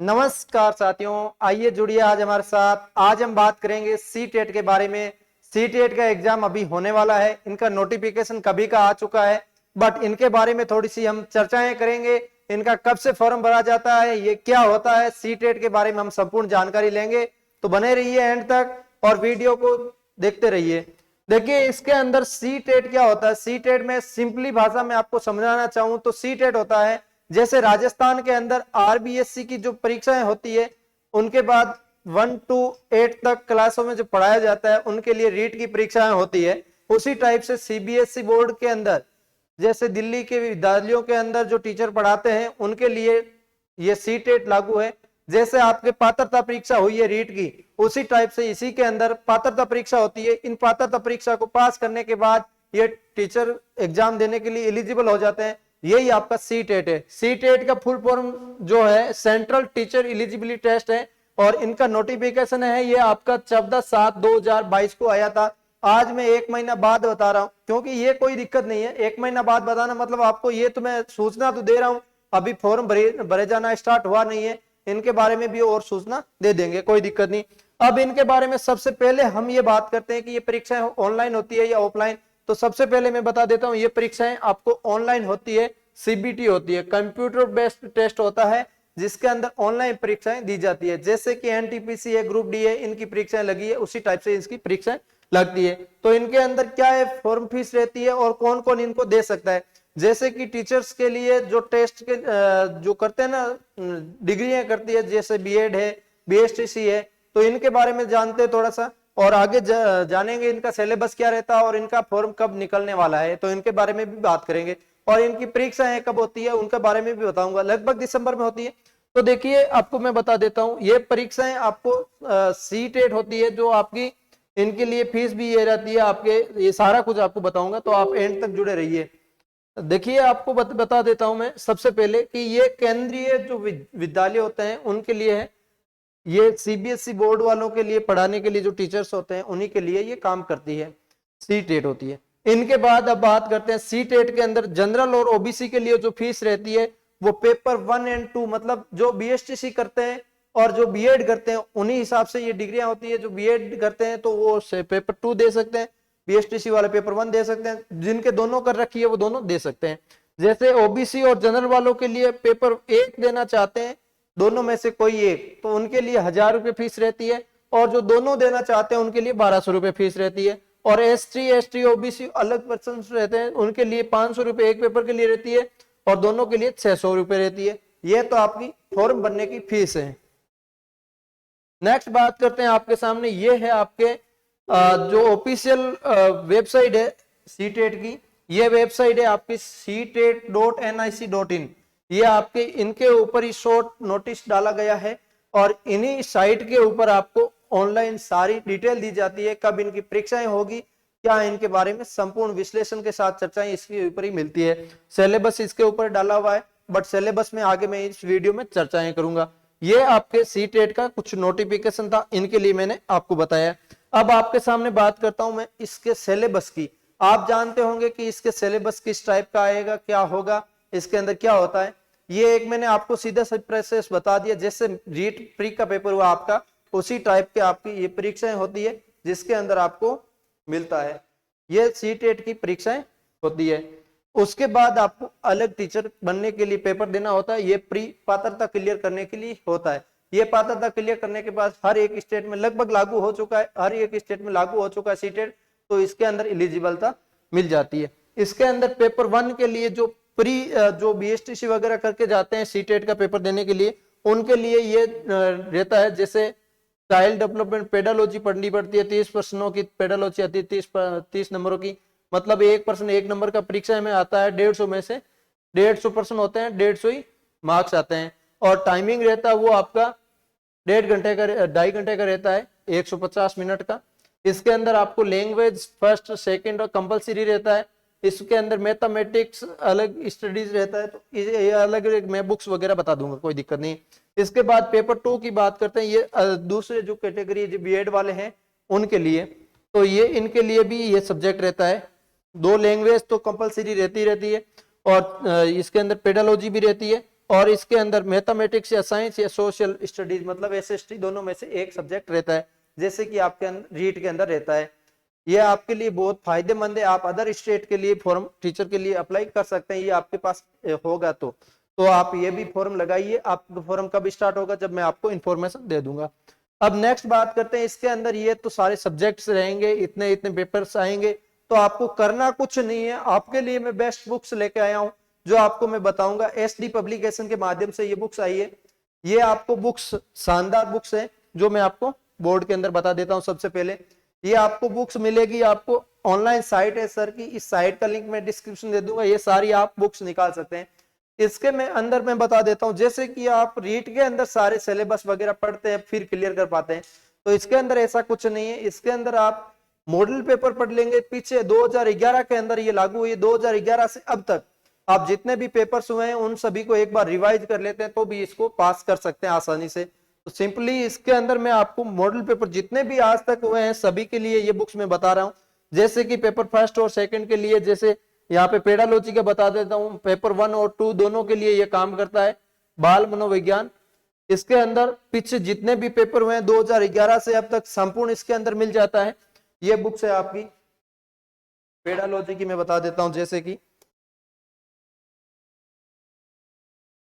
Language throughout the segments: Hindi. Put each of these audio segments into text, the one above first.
नमस्कार साथियों, आइए जुड़िए आज हमारे साथ। आज हम बात करेंगे सी टेट के बारे में। सी टेट का एग्जाम अभी होने वाला है, इनका नोटिफिकेशन कभी का आ चुका है, बट इनके बारे में थोड़ी सी हम चर्चाएं करेंगे। इनका कब से फॉर्म भरा जाता है, ये क्या होता है, सी टेट के बारे में हम संपूर्ण जानकारी लेंगे। तो बने रहिए एंड तक और वीडियो को देखते रहिए। देखिए इसके अंदर सी टेट क्या होता है। सी टेट में सिंपली भाषा में आपको समझाना चाहूं तो सी टेट होता है जैसे राजस्थान के अंदर आरबीएससी की जो परीक्षाएं होती है, उनके बाद 1 to 8 तक क्लासों में जो पढ़ाया जाता है उनके लिए रीट की परीक्षाएं होती है। उसी टाइप से सीबीएसई बोर्ड के अंदर जैसे दिल्ली के विद्यालयों के अंदर जो टीचर पढ़ाते हैं उनके लिए ये सी टेट लागू है। जैसे आपके पात्रता परीक्षा हुई है रीट की, उसी टाइप से इसी के अंदर पात्रता परीक्षा होती है। इन पात्रता परीक्षा को पास करने के बाद ये टीचर एग्जाम देने के लिए एलिजिबल हो जाते हैं। यही आपका सी टेट है। सी टेट का फुल फॉर्म जो है सेंट्रल टीचर एलिजिबिलिटी टेस्ट है और इनका नोटिफिकेशन है ये आपका 14/7/2022 को आया था। आज मैं 1 महीना बाद बता रहा हूं क्योंकि ये कोई दिक्कत नहीं है। 1 महीना बाद बताना मतलब आपको ये तो मैं सूचना तो दे रहा हूं, अभी फॉर्म भरे जाना स्टार्ट हुआ नहीं है। इनके बारे में भी और सूचना दे देंगे, कोई दिक्कत नहीं। अब इनके बारे में सबसे पहले हम ये बात करते हैं कि ये परीक्षाएं ऑनलाइन होती है या ऑफलाइन। तो सबसे पहले मैं बता देता हूं ये परीक्षाएं आपको ऑनलाइन होती है, सीबीटी होती है, कंप्यूटर बेस्ड टेस्ट होता है जिसके अंदर ऑनलाइन परीक्षाएं दी जाती है। जैसे कि एनटीपीसी है, ग्रुप डी है, इनकी परीक्षाएं लगी है, उसी टाइप से इसकी परीक्षाएं लगती है। तो इनके अंदर क्या है, फॉर्म फीस रहती है और कौन कौन इनको दे सकता है। जैसे कि टीचर्स के लिए जो टेस्ट के जो करते हैं ना, डिग्रियां करती है, जैसे बीएड है, बीएसटीसी है, तो इनके बारे में जानते हैं थोड़ा सा और आगे जानेंगे इनका सिलेबस क्या रहता है और इनका फॉर्म कब निकलने वाला है, तो इनके बारे में भी बात करेंगे। और इनकी परीक्षाएं कब होती है उनके बारे में भी बताऊंगा, लगभग दिसंबर में होती है। तो देखिए आपको मैं बता देता हूं ये परीक्षाएं आपको सी टेट होती है जो आपकी, इनके लिए फीस भी ये रहती है आपके, ये सारा कुछ आपको बताऊंगा, तो आप एंड तक जुड़े रहिए। देखिए आपको बता देता हूं मैं सबसे पहले कि ये केंद्रीय जो विद्यालय होते हैं उनके लिए है। ये सीबीएसई बोर्ड वालों के लिए पढ़ाने के लिए जो टीचर्स होते हैं उन्हीं के लिए ये काम करती है, सी टेट होती है। इनके बाद अब बात करते हैं सी टेट के अंदर जनरल और ओबीसी के लिए जो फीस रहती है वो पेपर 1 और 2, मतलब जो बीएसटीसी करते हैं और जो बीएड करते हैं उन्हीं हिसाब से ये डिग्रियां होती है। जो बीएड करते हैं तो वो पेपर 2 दे सकते हैं, बीएसटीसी वाले पेपर 1 दे सकते हैं, जिनके दोनों कर रखी है वो दोनों दे सकते हैं। जैसे ओबीसी और जनरल वालों के लिए पेपर 1 देना चाहते हैं, दोनों में से कोई एक, तो उनके लिए 1000 रुपए फीस रहती है। और जो दोनों देना चाहते हैं उनके लिए 1200 रुपए फीस रहती है। और एसटी ओबीसी अलग पर्सन रहते हैं, उनके लिए 500 रुपए एक पेपर के लिए रहती है और दोनों के लिए 600 रुपए रहती है। ये तो आपकी फॉर्म भरने की फीस है। नेक्स्ट बात करते हैं आपके सामने, ये है आपके जो ऑफिशियल वेबसाइट है सी टेट की। ये वेबसाइट है आपकी ctet.nic.in। ये आपके इनके ऊपर ही शॉर्ट नोटिस डाला गया है और इन्हीं साइट के ऊपर आपको ऑनलाइन सारी डिटेल दी जाती है, कब इनकी परीक्षाएं होगी, क्या इनके बारे में संपूर्ण विश्लेषण के साथ चर्चाएं इसके ऊपर ही मिलती है। सिलेबस इसके ऊपर डाला हुआ है, बट सिलेबस में आगे मैं इस वीडियो में चर्चाएं करूंगा। ये आपके सी टेट का कुछ नोटिफिकेशन था, इनके लिए मैंने आपको बताया। अब आपके सामने बात करता हूं मैं इसके सिलेबस की। आप जानते होंगे कि इसके सिलेबस किस टाइप का आएगा, क्या होगा, इसके अंदर क्या होता है। ये एक मैंने आपको सीधा प्रोसेस बता दिया, जैसे रीट प्री का पेपर हुआ आपका, उसी टाइप के आपकी ये परीक्षाएं होती है जिसके अंदर आपको मिलता है। ये सी टेट की परीक्षाएं होती है। उसके बाद आपको अलग टीचर बनने के लिए पेपर देना होता है, ये प्री पात्रता क्लियर करने के लिए होता है। ये पात्रता क्लियर करने के बाद हर एक स्टेट में लगभग लागू हो चुका है, हर एक स्टेट में लागू हो चुका है सी टेट, तो इसके अंदर एलिजिबलता मिल जाती है। इसके अंदर पेपर 1 के लिए जो जो बीएसटीसी वगैरह करके जाते हैं सी टेट का पेपर देने के लिए, उनके लिए ये रहता है, जैसे चाइल्ड डेवलपमेंट पेडालॉजी पढ़नी पड़ती है, 30 प्रश्नों की पेडालॉजी आती है, 30 नंबरों की, मतलब एक प्रश्न 1 नंबर का परीक्षा में आता है। 150 में से 150 प्रश्न होते हैं, 150 ही मार्क्स आते हैं। और टाइमिंग रहता है वो आपका 2.5 घंटे का रहता है, 150 मिनट का। इसके अंदर आपको लैंग्वेज फर्स्ट सेकंड और कंपलसरी रहता है। इसके अंदर मैथमेटिक्स अलग स्टडीज रहता है, तो ये अलग मैं बुक्स वगैरह बता दूंगा, कोई दिक्कत नहीं। इसके बाद पेपर 2 की बात करते हैं, ये दूसरे जो कैटेगरी जो बीएड वाले हैं उनके लिए, तो ये इनके लिए भी ये सब्जेक्ट रहता है। 2 लैंग्वेज तो कंपलसरी रहती है और इसके अंदर पेडालॉजी भी रहती है और इसके अंदर मैथमेटिक्स या साइंस या सोशल स्टडीज मतलब एसएसटी दोनों में से एक सब्जेक्ट रहता है, जैसे कि आपके रीट के अंदर रहता है। ये आपके लिए बहुत फायदेमंद है, आप अदर स्टेट के लिए फॉर्म टीचर के लिए अप्लाई कर सकते हैं, ये आपके पास होगा तो आप ये भी फॉर्म लगाइए। आपका फॉर्म कब स्टार्ट होगा, जब मैं आपको इन्फॉर्मेशन दे दूंगा। अब नेक्स्ट बात करते हैं, इसके अंदर ये तो सारे सब्जेक्ट्स रहेंगे, इतने इतने पेपर्स आएंगे, तो आपको करना कुछ नहीं है। आपके लिए मैं बेस्ट बुक्स लेके आया हूं जो आपको मैं बताऊंगा। एसडी पब्लिकेशन के माध्यम से ये बुक्स आई है। ये आपको बुक्स शानदार बुक्स है जो मैं आपको बोर्ड के अंदर बता देता हूं। सबसे पहले ये आपको बुक्स मिलेगी, आपको ऑनलाइन साइट है सर की, इस साइट का लिंक मैं डिस्क्रिप्शन दे दूंगा, ये सारी आप बुक्स निकाल सकते हैं। इसके में अंदर मैं बता देता हूं, जैसे कि आप रीट के अंदर सारे सिलेबस वगैरह पढ़ते हैं फिर क्लियर कर पाते हैं, तो इसके अंदर ऐसा कुछ नहीं है। इसके अंदर आप मॉडल पेपर पढ़ लेंगे, पीछे 2011 के अंदर ये लागू हुई है, 2011 से अब तक आप जितने भी पेपर्स हुए हैं उन सभी को एक बार रिवाइज कर लेते हैं तो भी इसको पास कर सकते हैं आसानी से। तो सिंपली इसके अंदर मैं आपको मॉडल पेपर जितने भी आज तक हुए हैं सभी के लिए ये बुक्स मैं बता रहा हूं। जैसे कि पेपर फर्स्ट और सेकंड के लिए, जैसे यहाँ पे पेडालॉजी का बता देता हूं, पेपर 1 और 2 दोनों के लिए ये काम करता है। बाल मनोविज्ञान, इसके अंदर पीछे जितने भी पेपर हुए हैं 2011 से अब तक संपूर्ण इसके अंदर मिल जाता है। ये बुक्स है आपकी पेडालॉजी की, मैं बता देता हूं, जैसे कि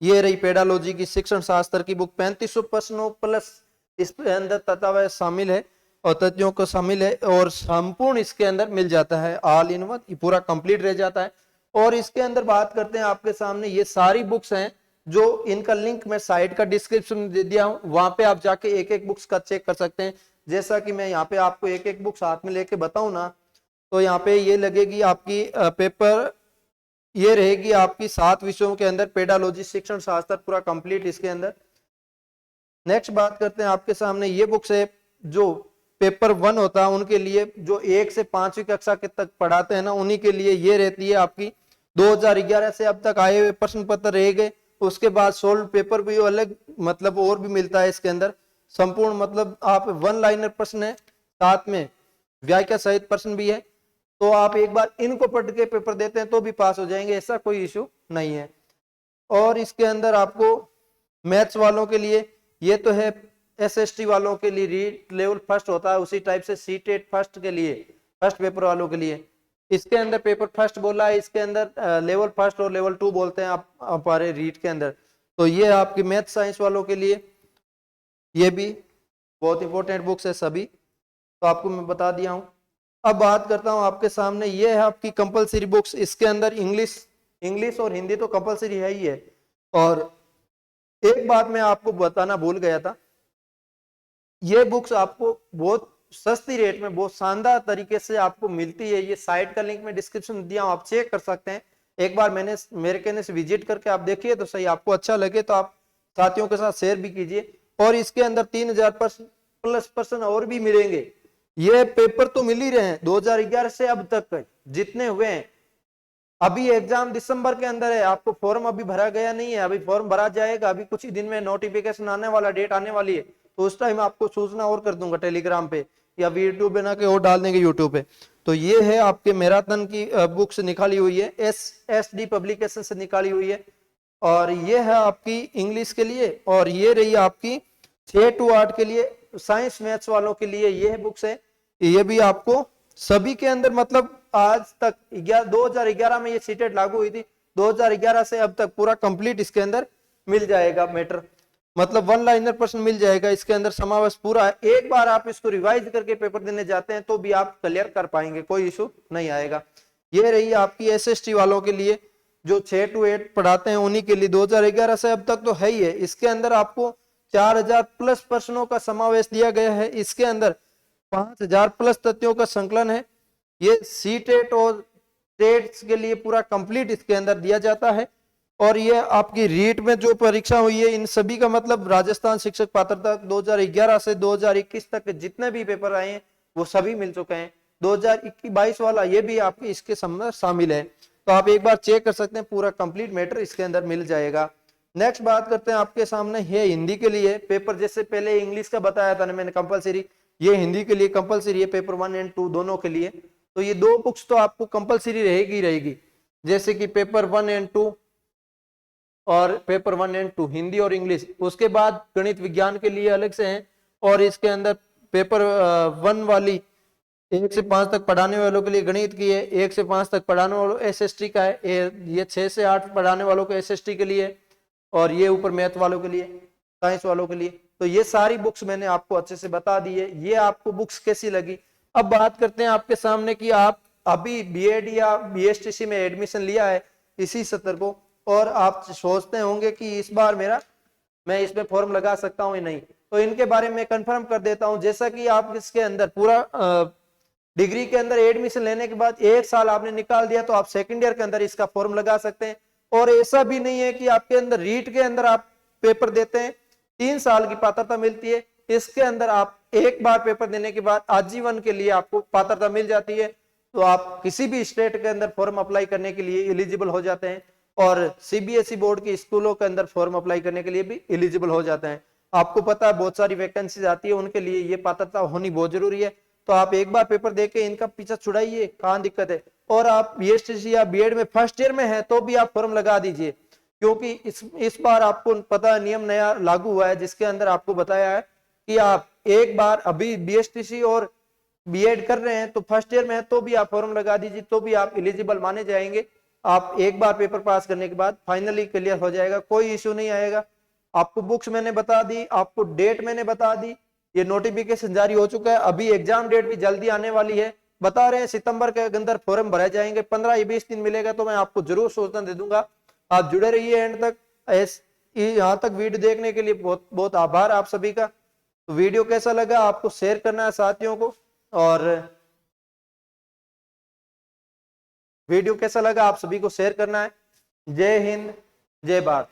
ये रही पेडालॉजी की शिक्षण शास्त्र की बुक, 3500 प्रश्नों प्लस इसके अंदर तत्व शामिल है और तथ्यों को शामिल है और संपूर्ण इसके अंदर मिल जाता है, ऑल इन वन, पूरा कंप्लीट रह जाता है। और इसके अंदर बात करते हैं आपके सामने, ये सारी बुक्स हैं जो इनका लिंक मैं साइट का डिस्क्रिप्शन दे दिया हूं, वहां पे आप जाके एक एक बुक्स का चेक कर सकते हैं। जैसा कि मैं यहाँ पे आपको एक एक बुक्स हाथ में लेके बताऊं ना, तो यहाँ पे ये लगेगी आपकी पेपर, ये रहेगी आपकी 7 विषयों के अंदर पेडालॉजी शिक्षण शास्त्र पूरा कंप्लीट इसके अंदर। नेक्स्ट बात करते हैं आपके सामने, ये बुक्स है जो पेपर 1 होता है उनके लिए, जो 1 से 5वीं कक्षा के तक पढ़ाते हैं ना, उन्हीं के लिए ये रहती है आपकी। 2011 से अब तक आए हुए प्रश्न पत्र रहेंगे, उसके बाद सोल्व पेपर भी अलग मतलब और भी मिलता है इसके अंदर संपूर्ण, मतलब आप 1 लाइनर प्रश्न है, साथ में व्याख्या सहित प्रश्न भी है, तो आप एक बार इनको पढ़ के पेपर देते हैं तो भी पास हो जाएंगे, ऐसा कोई इशू नहीं है। और इसके अंदर आपको मैथ्स वालों के लिए ये तो है, एसएसटी वालों के लिए रीट लेवल फर्स्ट होता है, उसी टाइप से सीटेट फर्स्ट के लिए, फर्स्ट पेपर वालों के लिए इसके अंदर पेपर फर्स्ट बोला है, इसके अंदर लेवल फर्स्ट और लेवल 2 बोलते हैं आप हमारे रीट के अंदर। तो ये आपकी मैथ साइंस वालों के लिए ये भी बहुत इंपॉर्टेंट बुक्स है सभी, तो आपको मैं बता दिया हूं। अब बात करता हूं आपके सामने, ये है आपकी कंपलसरी बुक्स, इसके अंदर इंग्लिश और हिंदी तो कंपलसरी है ही है। और एक बात मैं आपको बताना भूल गया था, ये बुक्स आपको बहुत सस्ती रेट में बहुत शानदार तरीके से आपको मिलती है। ये साइट का लिंक मैं डिस्क्रिप्शन दिया हूं, आप चेक कर सकते हैं। एक बार मेरे कहने से विजिट करके आप देखिए तो सही, आपको अच्छा लगे तो आप साथियों के साथ शेयर भी कीजिए। और इसके अंदर 3000 प्लस पर्सन और भी मिलेंगे। ये पेपर तो मिल ही रहे हैं 2011 से अब तक जितने हुए हैं। अभी एग्जाम दिसंबर के अंदर है, आपको फॉर्म अभी भरा गया नहीं है, अभी फॉर्म भरा जाएगा, अभी कुछ ही दिन में नोटिफिकेशन आने वाला, डेट आने वाली है, तो उस टाइम आपको सूचना और कर दूंगा टेलीग्राम पे या यूट्यूब बना के और डाल देंगे यूट्यूब पे। तो ये है आपके मैराथन की बुक्स निकाली हुई है, एसडी पब्लिकेशन से निकाली हुई है। और ये है आपकी इंग्लिश के लिए, और ये रही आपकी 6 to 8 के लिए, साइंस मैथ्स वालों के लिए ये बुक्स है। ये भी आपको सभी के अंदर, मतलब आज तक 2011 में ये सीटेट लागू हुई थी, 2011 से अब तक पूरा कंप्लीट इसके अंदर मिल जाएगा मैटर, मतलब 1 लाइनर प्रश्न मिल जाएगा इसके अंदर समावेश पूरा है। एक बार आप इसको रिवाइज करके पेपर देने जाते हैं तो भी आप क्लियर कर पाएंगे, कोई इशू नहीं आएगा। ये रही आपकी एसएसटी वालों के लिए, जो 6 to 8 पढ़ाते हैं उन्हीं के लिए 2011 से अब तक तो है ही है। इसके अंदर आपको 4000 प्लस प्रश्नों का समावेश दिया गया है, इसके अंदर 5000 प्लस तथ्यों का संकलन है। ये सीटेट और टेट्स के लिए पूरा कंप्लीट इसके अंदर दिया जाता है। और ये आपकी रीट में जो परीक्षा हुई है इन सभी का मतलब राजस्थान शिक्षक पात्रता 2011 से 2021 तक जितने भी पेपर आए हैं वो सभी मिल चुके हैं। 2021-22 वाला ये भी आपके इसके संबंध शामिल है, तो आप एक बार चेक कर सकते हैं, पूरा कंप्लीट मैटर इसके अंदर मिल जाएगा। नेक्स्ट बात करते हैं आपके सामने है हिंदी के लिए पेपर, जैसे पहले इंग्लिश का बताया था ना मैंने कंपलसरी, ये हिंदी के लिए कंपलसरी है, पेपर 1 और 2 दोनों के लिए। तो ये 2 बुक्स तो आपको कंपलसरी रहेगी, जैसे कि पेपर 1 और 2 और पेपर 1 एंड 2 हिंदी और इंग्लिश। उसके बाद गणित विज्ञान के लिए अलग से हैं, और इसके अंदर पेपर 1 वाली 1 से 5 तक पढ़ाने वालों के लिए गणित की है, 1 से 5 तक पढ़ाने वालों एसएसटी का है, ये 6 से 8 पढ़ाने वालों को एसएसटी के लिए, और ये ऊपर मैथ वालों के लिए, साइंस वालों के लिए। तो ये सारी बुक्स मैंने आपको अच्छे से बता दी है। ये आपको बुक्स कैसी लगी? अब बात करते हैं आपके सामने कि आप अभी बीएड या बीएसटीसी में एडमिशन लिया है इसी सत्र को, और आप सोचते होंगे कि इस बार मैं इसमें फॉर्म लगा सकता हूं या नहीं। तो इनके बारे में कंफर्म कर देता हूं। जैसा कि आप इसके अंदर पूरा डिग्री के अंदर एडमिशन लेने के बाद 1 साल आपने निकाल दिया, तो आप सेकंड ईयर के अंदर इसका फॉर्म लगा सकते हैं। और ऐसा भी नहीं है कि आपके अंदर रीट के अंदर आप पेपर देते हैं, 3 साल की पात्रता मिलती है। इसके अंदर आप एक बार पेपर देने के बाद आजीवन के लिए आपको पात्रता मिल जाती है, तो आप किसी भी स्टेट के अंदर फॉर्म अप्लाई करने के लिए एलिजिबल हो जाते हैं, और सीबीएसई बोर्ड के स्कूलों के अंदर फॉर्म अप्लाई करने के लिए भी एलिजिबल हो जाते हैं। आपको पता है बहुत सारी वैकेंसीज आती है, उनके लिए ये पात्रता होनी बहुत जरूरी है। तो आप एक बार पेपर देके इनका पीछा छुड़ाइए, कहाँ दिक्कत है। और आप बीएसटीसी या बीएड में फर्स्ट ईयर में है तो भी आप फॉर्म लगा दीजिए, क्योंकि इस बार आपको पता है नियम नया लागू हुआ है, जिसके अंदर आपको बताया है कि आप एक बार अभी बीएसटीसी और बीएड कर रहे हैं तो फर्स्ट ईयर में है तो भी आप फॉर्म लगा दीजिए, तो भी आप एलिजिबल माने जाएंगे। आप एक बार पेपर पास करने के बाद फाइनली क्लियर हो जाएगा, कोई इश्यू नहीं आएगा। आपको बुक्स मैंने बता दी, आपको डेट मैंने बता दी, ये नोटिफिकेशन जारी हो चुका है। अभी एग्जाम डेट भी जल्दी आने वाली है, बता रहे हैं सितंबर के अंदर फॉर्म भरे जाएंगे। 15 या 20 दिन मिलेगा तो मैं आपको जरूर सूचना दे दूंगा। आप जुड़े रहिए एंड तक। यहाँ तक वीडियो देखने के लिए बहुत बहुत आभार आप सभी का। तो वीडियो कैसा लगा आपको शेयर करना है साथियों को, और वीडियो कैसा लगा आप सभी को शेयर करना है। जय हिंद, जय भारत।